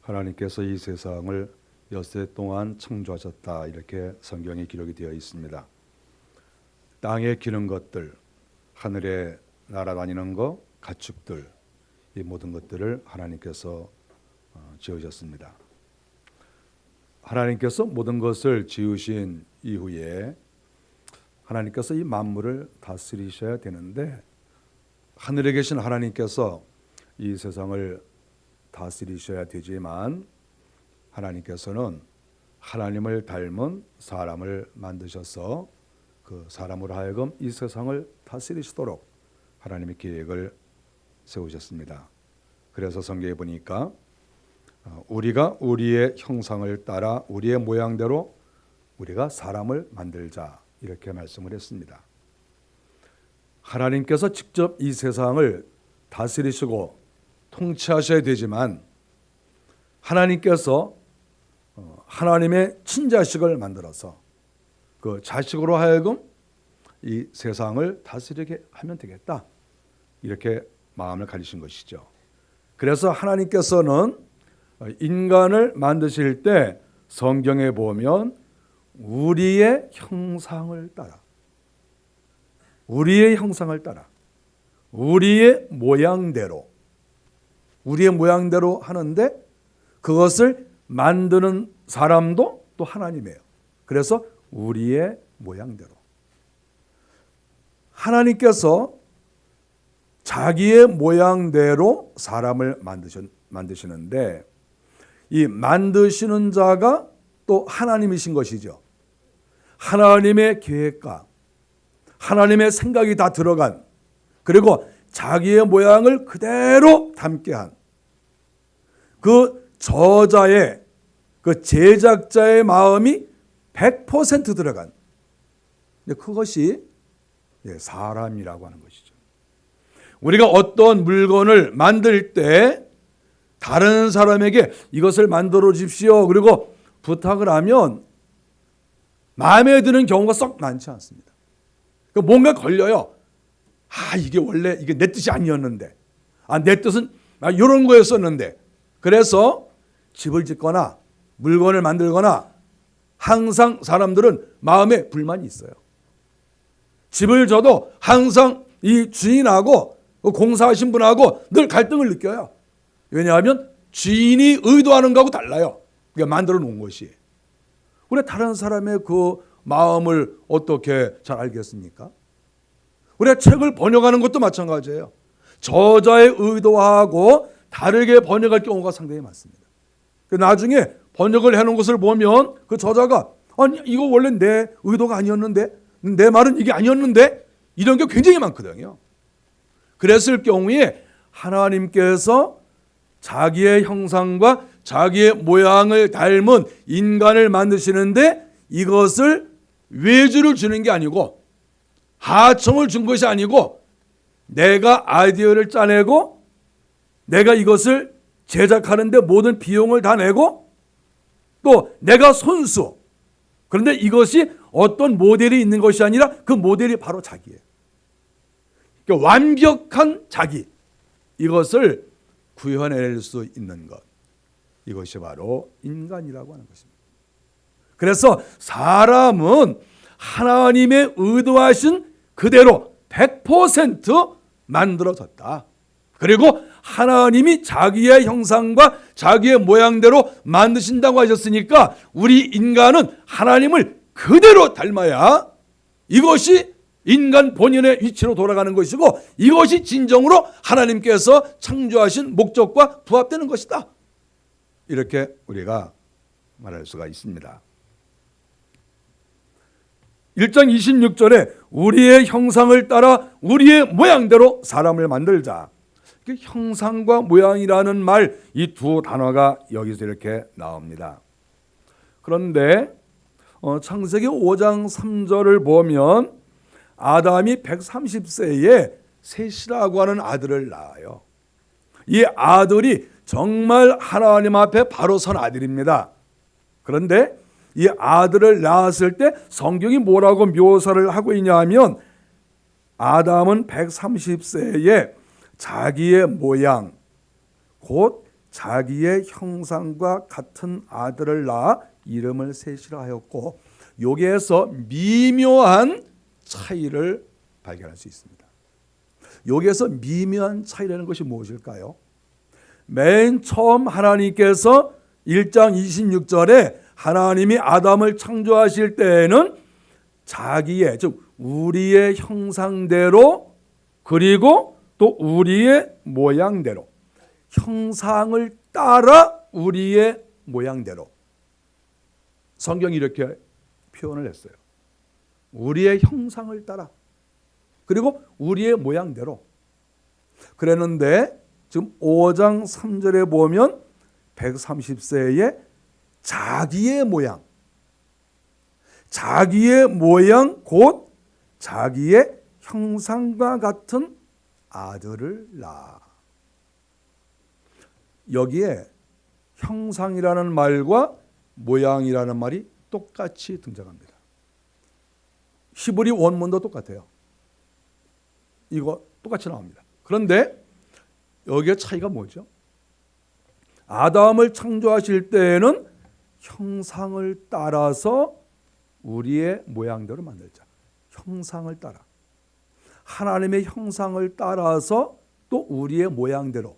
하나님께서 이 세상을 엿새 동안 창조하셨다, 이렇게 성경에 기록이 되어 있습니다. 땅에 기는 것들, 하늘에 날아다니는 것, 가축들, 이 모든 것들을 하나님께서 지으셨습니다. 하나님께서 모든 것을 지으신 이후에 하나님께서 이 만물을 다스리셔야 되는데, 하늘에 계신 하나님께서 이 세상을 다스리셔야 되지만 하나님께서는 하나님을 닮은 사람을 만드셔서 그 사람으로 하여금 이 세상을 다스리시도록 하나님의 계획을 세우셨습니다. 그래서 성경에 보니까 우리가 우리의 형상을 따라 우리의 모양대로 우리가 사람을 만들자, 이렇게 말씀을 했습니다. 하나님께서 직접 이 세상을 다스리시고 통치하셔야 되지만 하나님께서 하나님의 친자식을 만들어서 그 자식으로 하여금 이 세상을 다스리게 하면 되겠다, 이렇게 마음을 가지신 것이죠. 그래서 하나님께서는 인간을 만드실 때 성경에 보면 우리의 형상을 따라, 우리의 형상을 따라, 우리의 모양대로 하는데, 그것을 만드는 사람도 또 하나님이에요. 그래서 우리의 모양대로, 하나님께서 자기의 모양대로 사람을 만드시는데, 이 만드시는 자가 또 하나님이신 것이죠. 하나님의 계획과 하나님의 생각이 다 들어간, 그리고 자기의 모양을 그대로 담게 한 그 저자의, 그 제작자의 마음이 100% 들어간, 그것이 사람이라고 하는 것이죠. 우리가 어떤 물건을 만들 때 다른 사람에게 이것을 만들어 주십시오, 그리고 부탁을 하면 마음에 드는 경우가 썩 많지 않습니다. 뭔가 걸려요. 이게 원래 이게 내 뜻이 아니었는데, 내 뜻은 이런 거였었는데. 그래서 집을 짓거나 물건을 만들거나 항상 사람들은 마음에 불만이 있어요. 집을 져도 항상 이 주인하고 공사하신 분하고 늘 갈등을 느껴요. 왜냐하면 주인이 의도하는 거하고 달라요. 그러니까 만들어 놓은 것이. 우리 다른 사람의 그 마음을 어떻게 잘 알겠습니까? 우리가 책을 번역하는 것도 마찬가지예요. 저자의 의도하고 다르게 번역할 경우가 상당히 많습니다. 나중에 번역을 해놓은 것을 보면 그 저자가 이거 원래 내 의도가 아니었는데, 내 말은 이게 아니었는데, 이런 게 굉장히 많거든요. 그랬을 경우에 하나님께서 자기의 형상과 자기의 모양을 닮은 인간을 만드시는데, 이것을 외주를 주는 게 아니고 하청을 준 것이 아니고 내가 아이디어를 짜내고 내가 이것을 제작하는데 모든 비용을 다 내고 또 내가 손수, 그런데 이것이 어떤 모델이 있는 것이 아니라 그 모델이 바로 자기예요. 그러니까 완벽한 자기, 이것을 구현해낼 수 있는 것, 이것이 바로 인간이라고 하는 것입니다. 그래서 사람은 하나님의 의도하신 그대로 100% 만들어졌다. 그리고 하나님이 자기의 형상과 자기의 모양대로 만드신다고 하셨으니까 우리 인간은 하나님을 그대로 닮아야 이것이 인간 본연의 위치로 돌아가는 것이고, 이것이 진정으로 하나님께서 창조하신 목적과 부합되는 것이다, 이렇게 우리가 말할 수가 있습니다. 1장 26절에 우리의 형상을 따라 우리의 모양대로 사람을 만들자. 형상과 모양이라는 말, 이 두 단어가 여기서 이렇게 나옵니다. 그런데 창세기 5장 3절을 보면 아담이 130세에 셋이라고 하는 아들을 낳아요. 이 아들이 정말 하나님 앞에 바로 선 아들입니다. 그런데 이 아들을 낳았을 때 성경이 뭐라고 묘사를 하고 있냐 하면, 아담은 130세에 자기의 모양, 곧 자기의 형상과 같은 아들을 낳아 이름을 셋이라 하였고, 여기에서 미묘한 차이를 발견할 수 있습니다. 여기에서 미묘한 차이라는 것이 무엇일까요? 맨 처음 하나님께서 1장 26절에 하나님이 아담을 창조하실 때에는 자기의, 즉 우리의 형상대로, 그리고 또 우리의 모양대로, 형상을 따라 우리의 모양대로, 성경이 이렇게 표현을 했어요. 우리의 형상을 따라, 그리고 우리의 모양대로. 그랬는데 지금 5장 3절에 보면 130세에 자기의 모양, 자기의 모양 곧 자기의 형상과 같은 아들을 낳아. 여기에 형상이라는 말과 모양이라는 말이 똑같이 등장합니다. 히브리 원문도 똑같아요. 이거 똑같이 나옵니다. 그런데 여기에 차이가 뭐죠? 아담을 창조하실 때에는 형상을 따라서 우리의 모양대로 만들자. 형상을 따라. 하나님의 형상을 따라서 또 우리의 모양대로,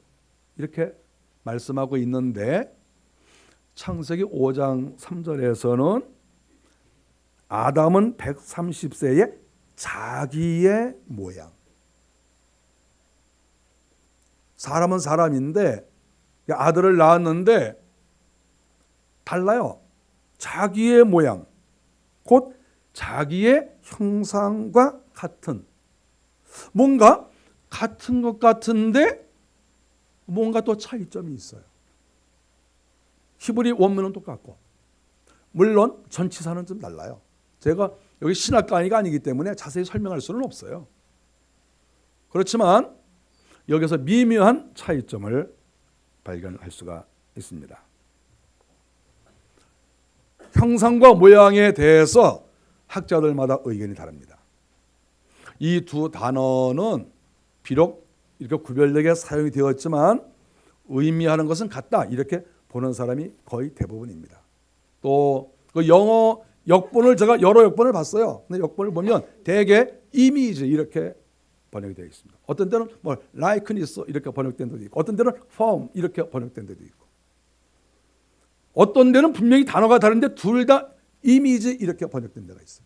이렇게 말씀하고 있는데, 창세기 5장 3절에서는 아담은 130세에 자기의 모양. 사람은 사람인데 아들을 낳았는데 달라요. 자기의 모양, 곧 자기의 형상과 같은, 뭔가 같은 것 같은데 뭔가 또 차이점이 있어요. 히브리 원문은 똑같고, 물론 전치사는 좀 달라요. 제가 여기 신학 강의가 아니기 때문에 자세히 설명할 수는 없어요. 그렇지만 여기서 미묘한 차이점을 발견할 수가 있습니다. 형상과 모양에 대해서 학자들마다 의견이 다릅니다. 이 두 단어는 비록 이렇게 구별되게 사용이 되었지만 의미하는 것은 같다, 이렇게 보는 사람이 거의 대부분입니다. 또 그 영어 역본을 제가 여러 역본을 봤어요. 근데 역본을 보면 대개 이미지 이렇게 번역이 되어 있습니다. 어떤 때는 뭐 likeness 이렇게 번역된 데도 있고, 어떤 때는 form 이렇게 번역된 데도 있고, 어떤 데는 분명히 단어가 다른데 둘 다 이미지 이렇게 번역된 데가 있어요.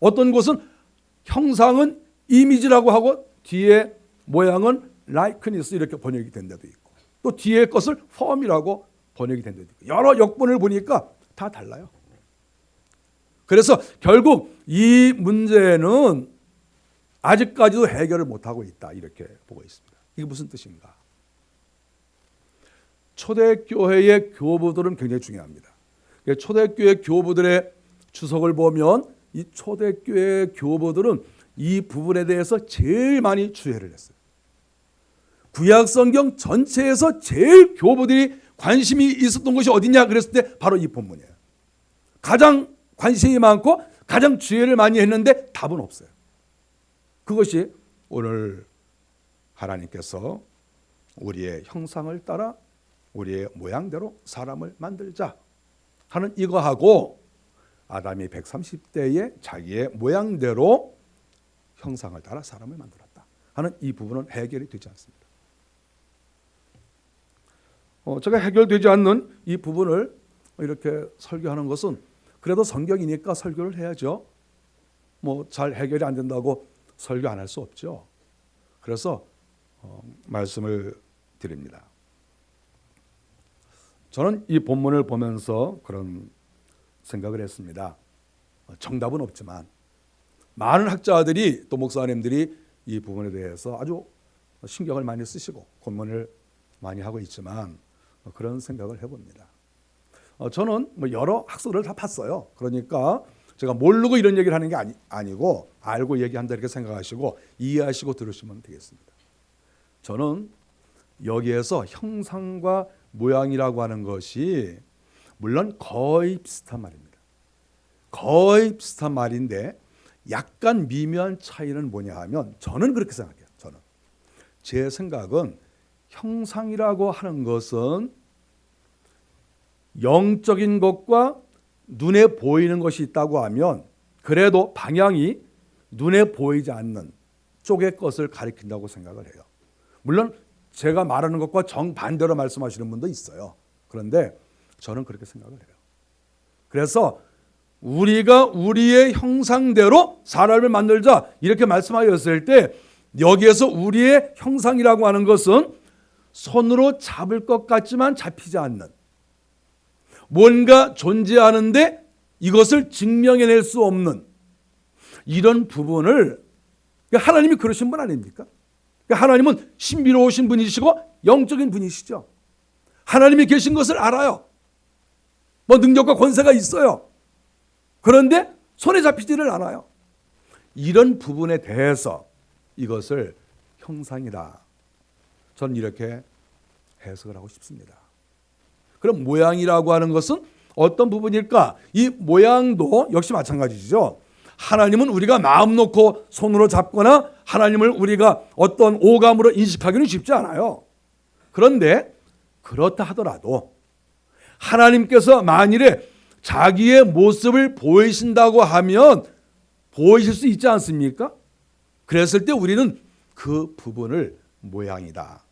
어떤 곳은 형상은 이미지라고 하고 뒤에 모양은 likeness 이렇게 번역이 된 데도 있고, 또 뒤에 것을 form이라고 번역이 된 데도 있고, 여러 역본을 보니까 다 달라요. 그래서 결국 이 문제는 아직까지도 해결을 못하고 있다, 이렇게 보고 있습니다. 이게 무슨 뜻인가? 초대교회의 교부들은 굉장히 중요합니다. 초대교회 교부들의 주석을 보면 이 초대교회 교부들은 이 부분에 대해서 제일 많이 주의를 했어요. 구약성경 전체에서 제일 교부들이 관심이 있었던 것이 어디냐 그랬을 때 바로 이 본문이에요. 가장 관심이 많고 가장 주의를 많이 했는데 답은 없어요. 그것이 오늘 하나님께서 우리의 형상을 따라 우리의 모양대로 사람을 만들자 하는 이거하고, 아담이 130대에 자기의 모양대로 형상을 따라 사람을 만들었다 하는 이 부분은 해결이 되지 않습니다. 제가 해결되지 않는 이 부분을 이렇게 설교하는 것은 그래도 성경이니까 설교를 해야죠. 뭐 잘 해결이 안 된다고 설교 안 할 수 없죠. 그래서 말씀을 드립니다. 저는 이 본문을 보면서 그런 생각을 했습니다. 정답은 없지만 많은 학자들이 또 목사님들이 이 부분에 대해서 아주 신경을 많이 쓰시고 고민을 많이 하고 있지만 그런 생각을 해봅니다. 저는 뭐 여러 학설을 다 봤어요. 그러니까 제가 모르고 이런 얘기를 하는 게 아니고 알고 얘기한다 이렇게 생각하시고 이해하시고 들으시면 되겠습니다. 저는 여기에서 형상과 모양이라고 하는 것이 물론 거의 비슷한 말입니다. 거의 비슷한 말인데 약간 미묘한 차이는 뭐냐 하면, 저는 그렇게 생각해요. 저는 제 생각은 형상이라고 하는 것은 영적인 것과 눈에 보이는 것이 있다고 하면 그래도 방향이 눈에 보이지 않는 쪽의 것을 가리킨다고 생각을 해요. 물론 제가 말하는 것과 정반대로 말씀하시는 분도 있어요. 그런데 저는 그렇게 생각을 해요. 그래서 우리가 우리의 형상대로 사람을 만들자 이렇게 말씀하였을 때 여기에서 우리의 형상이라고 하는 것은 손으로 잡을 것 같지만 잡히지 않는 뭔가 존재하는데 이것을 증명해낼 수 없는 이런 부분을 하나님이 그러신 분 아닙니까? 하나님은 신비로우신 분이시고 영적인 분이시죠. 하나님이 계신 것을 알아요. 뭐 능력과 권세가 있어요. 그런데 손에 잡히지를 않아요. 이런 부분에 대해서 이것을 형상이다. 저는 이렇게 해석을 하고 싶습니다. 그럼 모양이라고 하는 것은 어떤 부분일까? 이 모양도 역시 마찬가지죠. 하나님은 우리가 마음 놓고 손으로 잡거나 하나님을 우리가 어떤 오감으로 인식하기는 쉽지 않아요. 그런데 그렇다 하더라도 하나님께서 만일에 자기의 모습을 보이신다고 하면 보이실 수 있지 않습니까? 그랬을 때 우리는 그 부분을 모양이다.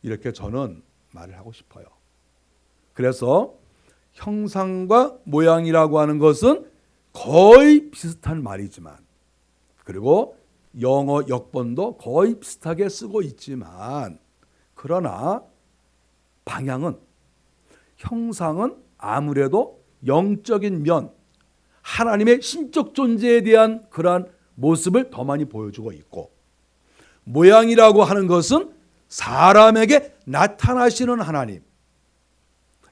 이렇게 저는 말을 하고 싶어요. 그래서 형상과 모양이라고 하는 것은 거의 비슷한 말이지만 그리고 영어 역본도 거의 비슷하게 쓰고 있지만 그러나 방향은 형상은 아무래도 영적인 면 하나님의 신적 존재에 대한 그러한 모습을 더 많이 보여주고 있고 모양이라고 하는 것은 사람에게 나타나시는 하나님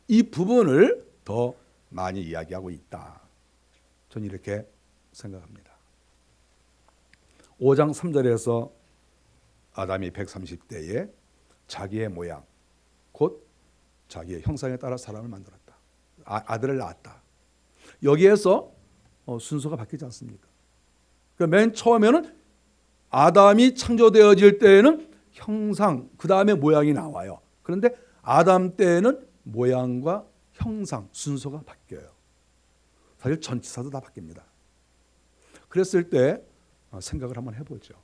이 부분을 더 많이 이야기하고 있다. 저는 이렇게 생각합니다. 5장 3절에서 아담이 130대에 자기의 모양 곧 자기의 형상에 따라 사람을 만들었다. 아들을 낳았다. 여기에서 순서가 바뀌지 않습니까? 그러니까 맨 처음에는 아담이 창조되어질 때에는 형상 그 다음에 모양이 나와요. 그런데 아담 때에는 모양과 형상 순서가 바뀌어요. 사실 전치사도 다 바뀝니다. 그랬을 때 생각을 한번 해보죠.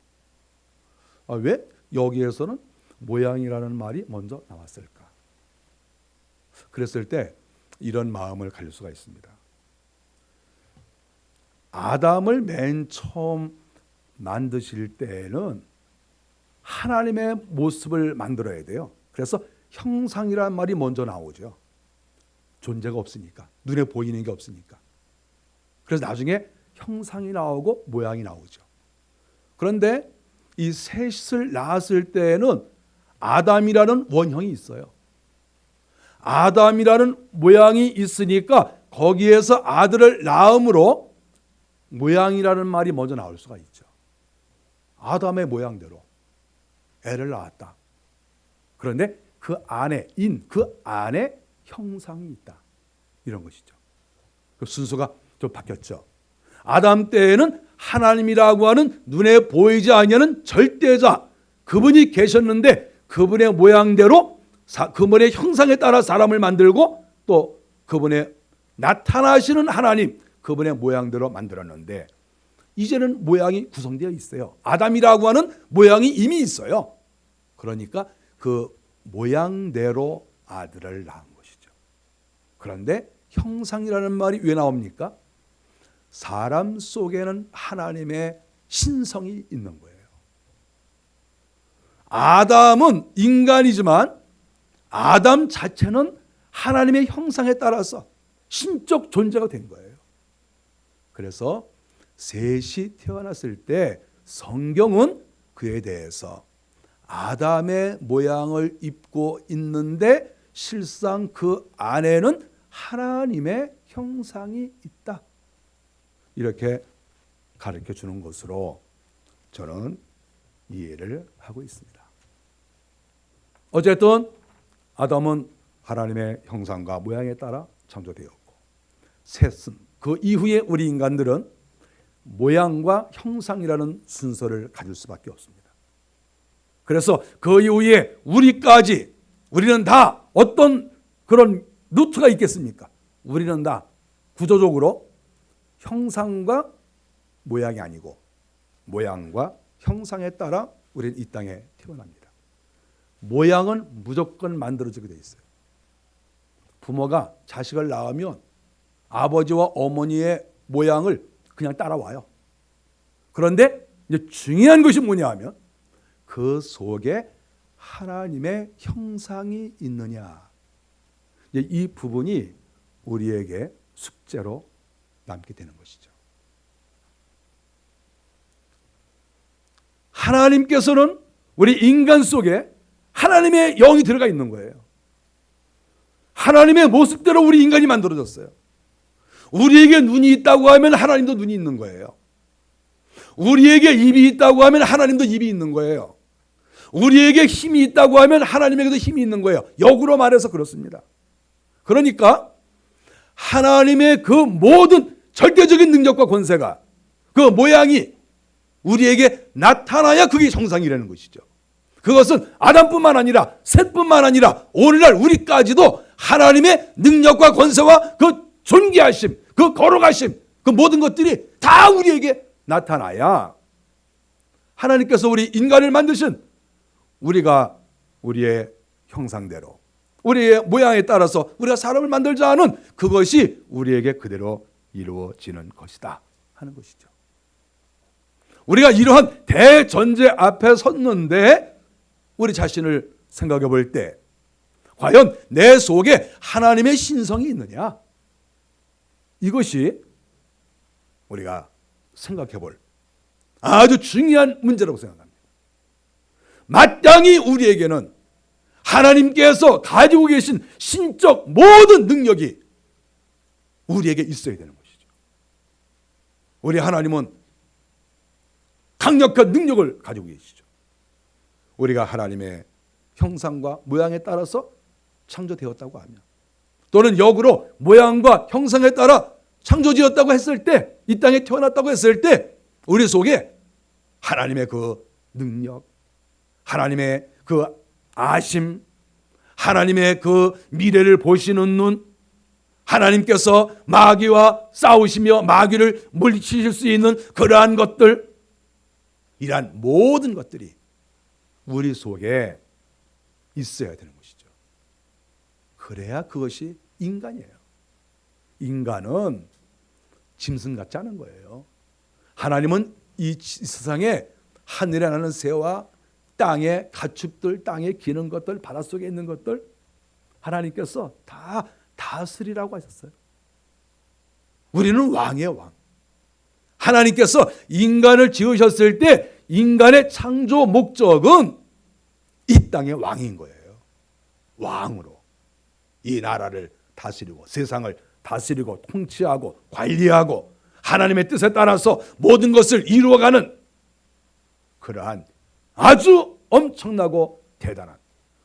왜 여기에서는 모양이라는 말이 먼저 나왔을까? 그랬을 때 이런 마음을 가질 수가 있습니다. 아담을 맨 처음 만드실 때에는 하나님의 모습을 만들어야 돼요. 그래서 형상이라는 말이 먼저 나오죠. 존재가 없으니까. 눈에 보이는 게 없으니까. 그래서 나중에 형상이 나오고 모양이 나오죠. 그런데 이 셋을 낳았을 때에는 아담이라는 원형이 있어요. 아담이라는 모양이 있으니까 거기에서 아들을 낳음으로 모양이라는 말이 먼저 나올 수가 있죠. 아담의 모양대로 애를 낳았다. 그런데 그 안에 그 안에 형상이 있다. 이런 것이죠. 그 순서가 좀 바뀌었죠. 아담 때에는 하나님이라고 하는 눈에 보이지 아니하는 절대자 그분이 계셨는데 그분의 모양대로 그분의 형상에 따라 사람을 만들고 또 그분의 나타나시는 하나님 그분의 모양대로 만들었는데 이제는 모양이 구성되어 있어요. 아담이라고 하는 모양이 이미 있어요. 그러니까 그 모양대로 아들을 낳은 것이죠. 그런데 형상이라는 말이 왜 나옵니까? 사람 속에는 하나님의 신성이 있는 거예요. 아담은 인간이지만 아담 자체는 하나님의 형상에 따라서 신적 존재가 된 거예요. 그래서 셋이 태어났을 때 성경은 그에 대해서 아담의 모양을 입고 있는데 실상 그 안에는 하나님의 형상이 있다. 이렇게 가르쳐 주는 것으로 저는 이해를 하고 있습니다. 어쨌든 아담은 하나님의 형상과 모양에 따라 창조되었고 셋은 그 이후에 우리 인간들은 모양과 형상이라는 순서를 가질 수밖에 없습니다. 그래서 그 이후에 우리는 다 어떤 그런 루트가 있겠습니까? 우리는 다 구조적으로 형상과 모양이 아니고 모양과 형상에 따라 우리는 이 땅에 태어납니다. 모양은 무조건 만들어지게 돼 있어요. 부모가 자식을 낳으면 아버지와 어머니의 모양을 그냥 따라와요. 그런데 이제 중요한 것이 뭐냐 하면 그 속에 하나님의 형상이 있느냐. 이제 이 부분이 우리에게 숙제로 남게 되는 것이죠. 하나님께서는 우리 인간 속에 하나님의 영이 들어가 있는 거예요. 하나님의 모습대로 우리 인간이 만들어졌어요. 우리에게 눈이 있다고 하면 하나님도 눈이 있는 거예요. 우리에게 입이 있다고 하면 하나님도 입이 있는 거예요. 우리에게 힘이 있다고 하면 하나님에게도 힘이 있는 거예요. 역으로 말해서 그렇습니다. 그러니까 하나님의 그 모든 절대적인 능력과 권세가 그 모양이 우리에게 나타나야 그게 정상이라는 것이죠. 그것은 아담뿐만 아니라 셋뿐만 아니라 오늘날 우리까지도 하나님의 능력과 권세와 그 존귀하심, 그 거룩하심, 그 모든 것들이 다 우리에게 나타나야 하나님께서 우리 인간을 만드신 우리가 우리의 형상대로 우리의 모양에 따라서 우리가 사람을 만들자 하는 그것이 우리에게 그대로 이루어지는 것이다 하는 것이죠. 우리가 이러한 대전제 앞에 섰는데 우리 자신을 생각해 볼 때 과연 내 속에 하나님의 신성이 있느냐? 이것이 우리가 생각해 볼 아주 중요한 문제라고 생각합니다. 마땅히 우리에게는 하나님께서 가지고 계신 신적 모든 능력이 우리에게 있어야 되는 것이죠. 우리 하나님은 강력한 능력을 가지고 계시죠. 우리가 하나님의 형상과 모양에 따라서 창조되었다고 하면 또는 역으로 모양과 형상에 따라 창조되었다고 했을 때 이 땅에 태어났다고 했을 때 우리 속에 하나님의 그 능력, 하나님의 그 아심, 하나님의 그 미래를 보시는 눈, 하나님께서 마귀와 싸우시며 마귀를 물리치실 수 있는 그러한 것들, 이러한 모든 것들이 우리 속에 있어야 되는 것이죠. 그래야 그것이 인간이에요. 인간은 짐승 같지 않은 거예요. 하나님은 이 세상에 하늘에 나는 새와 땅의 가축들, 땅에 기는 것들, 바닷속에 있는 것들 하나님께서 다 다스리라고 하셨어요. 우리는 왕이에요, 왕. 하나님께서 인간을 지으셨을 때 인간의 창조 목적은 이 땅의 왕인 거예요. 왕으로 이 나라를 다스리고 세상을 다스리고 통치하고 관리하고 하나님의 뜻에 따라서 모든 것을 이루어가는 그러한 아주 엄청나고 대단한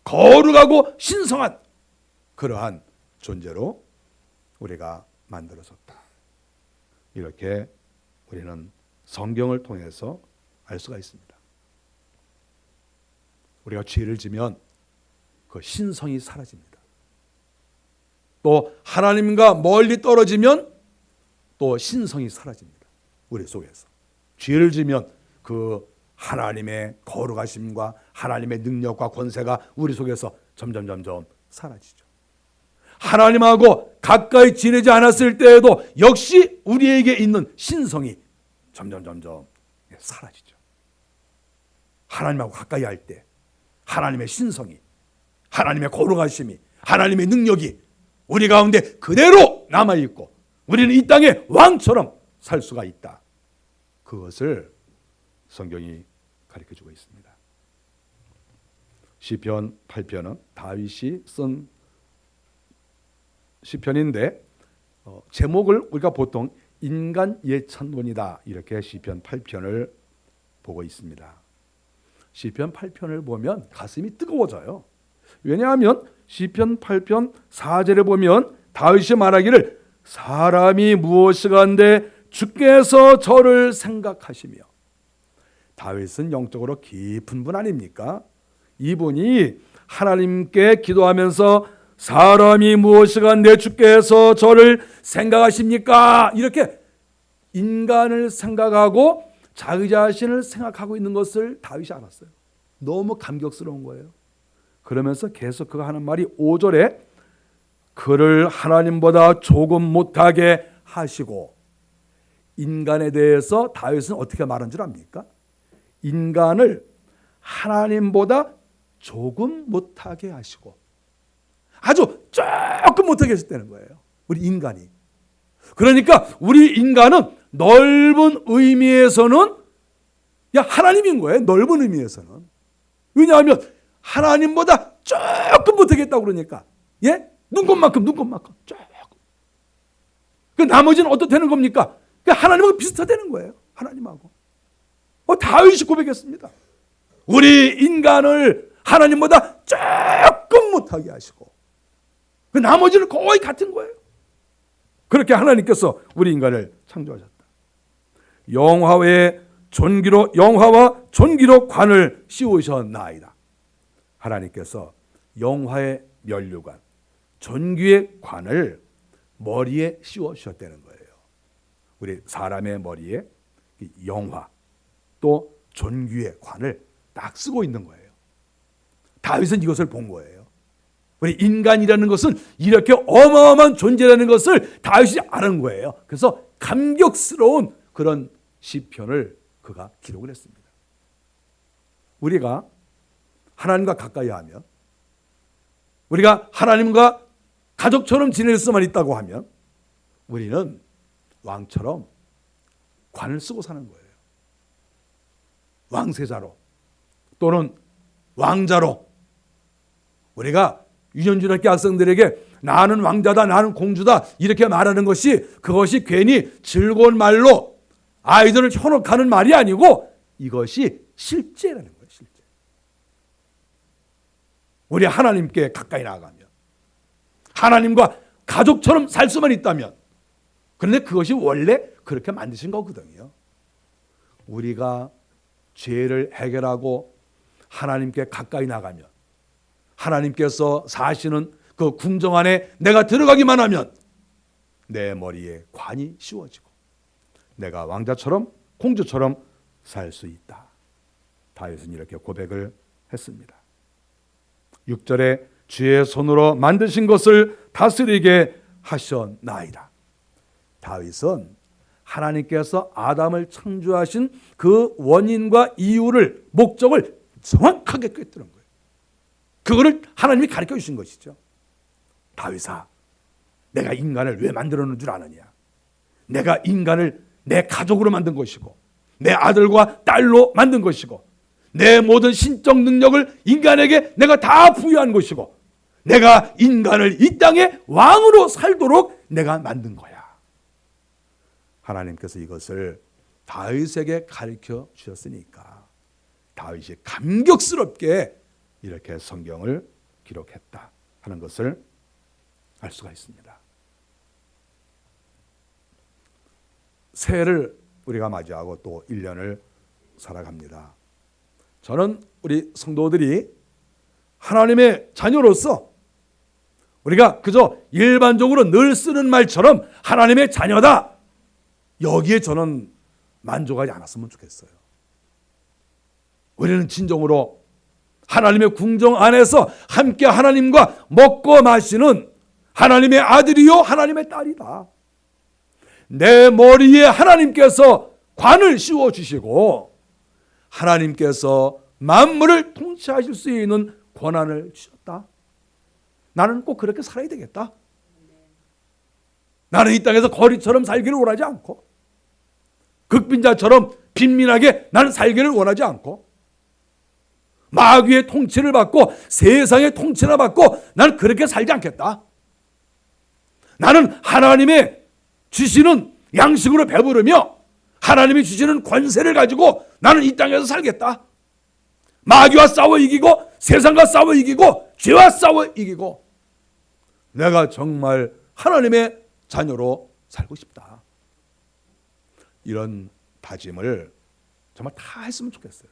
거룩하고 신성한 그러한 존재로 우리가 만들어졌다. 이렇게 우리는 성경을 통해서 알 수가 있습니다. 우리가 죄를 지면 그 신성이 사라집니다. 또 하나님과 멀리 떨어지면 또 신성이 사라집니다. 우리 속에서 죄를 지면 그 하나님의 거룩하심과 하나님의 능력과 권세가 우리 속에서 점점 사라지죠. 하나님하고 가까이 지내지 않았을 때에도 역시 우리에게 있는 신성이 점점 사라지죠. 하나님하고 가까이 할 때 하나님의 신성이, 하나님의 거룩하심이, 하나님의 능력이 우리 가운데 그대로 남아있고 우리는 이 땅의 왕처럼 살 수가 있다. 그것을 성경이 가르쳐주고 있습니다. 시편 8편은 다윗이 쓴 시편인데 제목을 우리가 보통 인간 예찬론이다 이렇게 시편 8편을 보고 있습니다. 시편 8편을 보면 가슴이 뜨거워져요. 왜냐하면 시편 8편 4절에 보면 다윗이 말하기를 사람이 무엇이간데 주께서 저를 생각하시며. 다윗은 영적으로 깊은 분 아닙니까? 이분이 하나님께 기도하면서 사람이 무엇이가 내 주께서 저를 생각하십니까? 이렇게 인간을 생각하고 자기 자신을 생각하고 있는 것을 다윗이 알았어요. 너무 감격스러운 거예요. 그러면서 계속 그가 하는 말이 5절에 그를 하나님보다 조금 못하게 하시고, 인간에 대해서 다윗은 어떻게 말한 줄 압니까? 인간을 하나님보다 조금 못하게 하시고, 아주 조금 못하게 하셨다는 거예요. 우리 인간이. 그러니까 우리 인간은 넓은 의미에서는 하나님인 거예요. 넓은 의미에서는. 왜냐하면 하나님보다 조금 못하겠다고 그러니까. 눈곱만큼 조금. 그 나머지는 어떻다는 겁니까? 하나님하고 비슷하다는 거예요. 하나님하고. 다윗이 고백했습니다. 우리 인간을 하나님보다 조금 못하게 하시고, 그 나머지는 거의 같은 거예요. 그렇게 하나님께서 우리 인간을 창조하셨다. 영화와 존귀로 관을 씌우셨나이다. 하나님께서 영화의 면류관, 존귀의 관을 머리에 씌워 주셨다는 거예요. 우리 사람의 머리에 영화 또 존귀의 관을 딱 쓰고 있는 거예요. 다윗은 이것을 본 거예요. 우리 인간이라는 것은 이렇게 어마어마한 존재라는 것을 다윗이 아는 거예요. 그래서 감격스러운 그런 시편을 그가 기록을 했습니다. 우리가 하나님과 가까이 하면, 우리가 하나님과 가족처럼 지낼 수만 있다고 하면 우리는 왕처럼 관을 쓰고 사는 거예요. 왕세자로 또는 왕자로. 우리가 유년중학교 학생들에게 나는 왕자다, 나는 공주다 이렇게 말하는 것이, 그것이 괜히 즐거운 말로 아이들을 현혹하는 말이 아니고 이것이 실제라는 거예요. 실제. 우리 하나님께 가까이 나아가면, 하나님과 가족처럼 살 수만 있다면, 그런데 그것이 원래 그렇게 만드신 거거든요. 우리가 죄를 해결하고 하나님께 가까이 나가면, 하나님께서 사시는 그 궁정 안에 내가 들어가기만 하면 내 머리에 관이 씌워지고 내가 왕자처럼 공주처럼 살 수 있다. 다윗은 이렇게 고백을 했습니다. 6절에 주의 손으로 만드신 것을 다스리게 하셨나이다. 다윗은 하나님께서 아담을 창조하신 그 원인과 이유를, 목적을 정확하게 꿰뚫은 거예요. 그거를 하나님이 가르쳐 주신 것이죠. 다윗아, 내가 인간을 왜 만들어 놓은 줄 아느냐? 내가 인간을 내 가족으로 만든 것이고, 내 아들과 딸로 만든 것이고, 내 모든 신적 능력을 인간에게 내가 다 부여한 것이고, 내가 인간을 이 땅에 왕으로 살도록 내가 만든 거야. 하나님께서 이것을 다윗에게 가르쳐 주셨으니까 다윗이 감격스럽게 이렇게 성경을 기록했다 하는 것을 알 수가 있습니다. 새해를 우리가 맞이하고 또 1년을 살아갑니다. 저는 우리 성도들이 하나님의 자녀로서 우리가 그저 일반적으로 늘 쓰는 말처럼 하나님의 자녀다, 여기에 저는 만족하지 않았으면 좋겠어요. 우리는 진정으로 하나님의 궁정 안에서 함께 하나님과 먹고 마시는 하나님의 아들이요 하나님의 딸이다. 내 머리에 하나님께서 관을 씌워주시고 하나님께서 만물을 통치하실 수 있는 권한을 주셨다. 나는 꼭 그렇게 살아야 되겠다. 나는 이 땅에서 거리처럼 살기를 원하지 않고, 극빈자처럼 빈민하게 나는 살기를 원하지 않고, 마귀의 통치를 받고 세상의 통치를 받고 나는 그렇게 살지 않겠다. 나는 하나님의 주시는 양식으로 배부르며 하나님이 주시는 권세를 가지고 나는 이 땅에서 살겠다. 마귀와 싸워 이기고 세상과 싸워 이기고 죄와 싸워 이기고 내가 정말 하나님의 자녀로 살고 싶다. 이런 다짐을 정말 다 했으면 좋겠어요.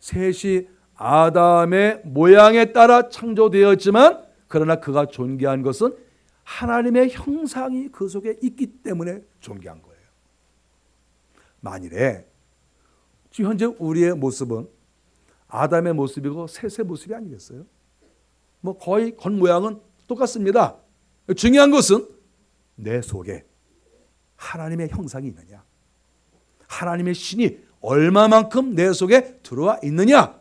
셋이 아담의 모양에 따라 창조되었지만 그러나 그가 존귀한 것은 하나님의 형상이 그 속에 있기 때문에 존귀한 거예요. 만일에 지금 현재 우리의 모습은 아담의 모습이고 셋의 모습이 아니겠어요? 뭐 거의 겉모양은 똑같습니다. 중요한 것은 내 속에 하나님의 형상이 있느냐, 하나님의 신이 얼마만큼 내 속에 들어와 있느냐,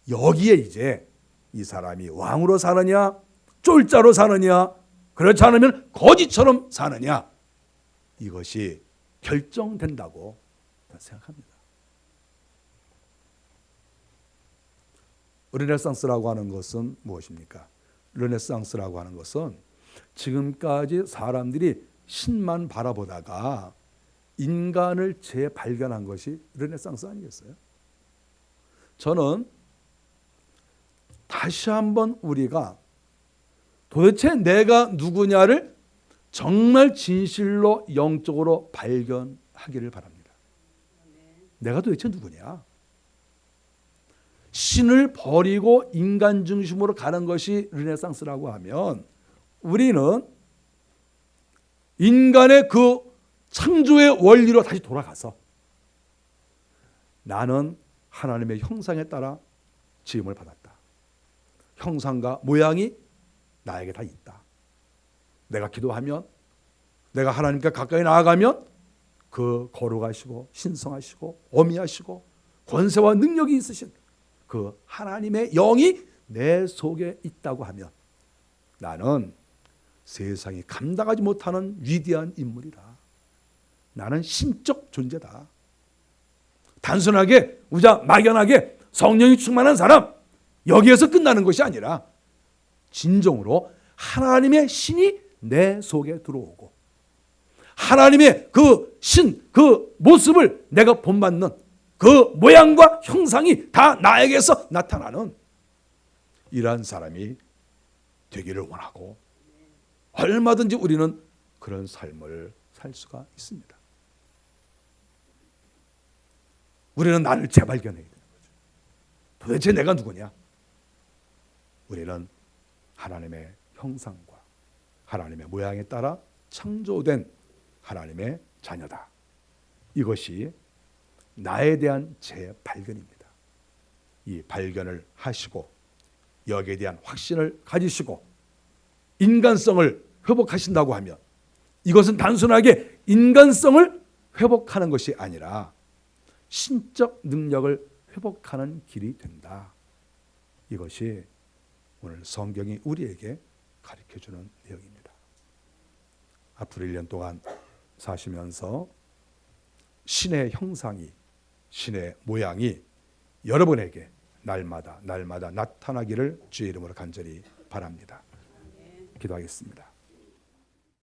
여기에 이제 이 사람이 왕으로 사느냐 쫄자로 사느냐 그렇지 않으면 거지처럼 사느냐, 이것이 결정된다고 생각합니다. 르네상스라고 하는 것은 무엇입니까? 르네상스라고 하는 것은 지금까지 사람들이 신만 바라보다가 인간을 재발견한 것이 르네상스 아니겠어요? 저는 다시 한번 우리가 도대체 내가 누구냐를 정말 진실로 영적으로 발견하기를 바랍니다. 내가 도대체 누구냐? 신을 버리고 인간 중심으로 가는 것이 르네상스라고 하면 우리는 인간의 그 창조의 원리로 다시 돌아가서 나는 하나님의 형상에 따라 지음을 받았다. 형상과 모양이 나에게 다 있다. 내가 기도하면, 내가 하나님께 가까이 나아가면 그 거룩하시고 신성하시고 어미하시고 권세와 능력이 있으신 그 하나님의 영이 내 속에 있다고 하면 나는 세상이 감당하지 못하는 위대한 인물이다. 나는 신적 존재다. 단순하게 막연하게 성령이 충만한 사람, 여기에서 끝나는 것이 아니라 진정으로 하나님의 신이 내 속에 들어오고 하나님의 그 신, 그 모습을 내가 본받는 그 모양과 형상이 다 나에게서 나타나는 이러한 사람이 되기를 원하고 얼마든지 우리는 그런 삶을 살 수가 있습니다. 우리는 나를 재발견해야 되는 거죠. 도대체 내가 누구냐? 우리는 하나님의 형상과 하나님의 모양에 따라 창조된 하나님의 자녀다. 이것이 나에 대한 재발견입니다. 이 발견을 하시고 여기에 대한 확신을 가지시고 인간성을 회복하신다고 하면 이것은 단순하게 인간성을 회복하는 것이 아니라 신적 능력을 회복하는 길이 된다. 이것이 오늘 성경이 우리에게 가르쳐주는 내용입니다. 앞으로 1년 동안 사시면서 신의 형상이, 신의 모양이 여러분에게 날마다 나타나기를 주의 이름으로 간절히 바랍니다. 기도하겠습니다.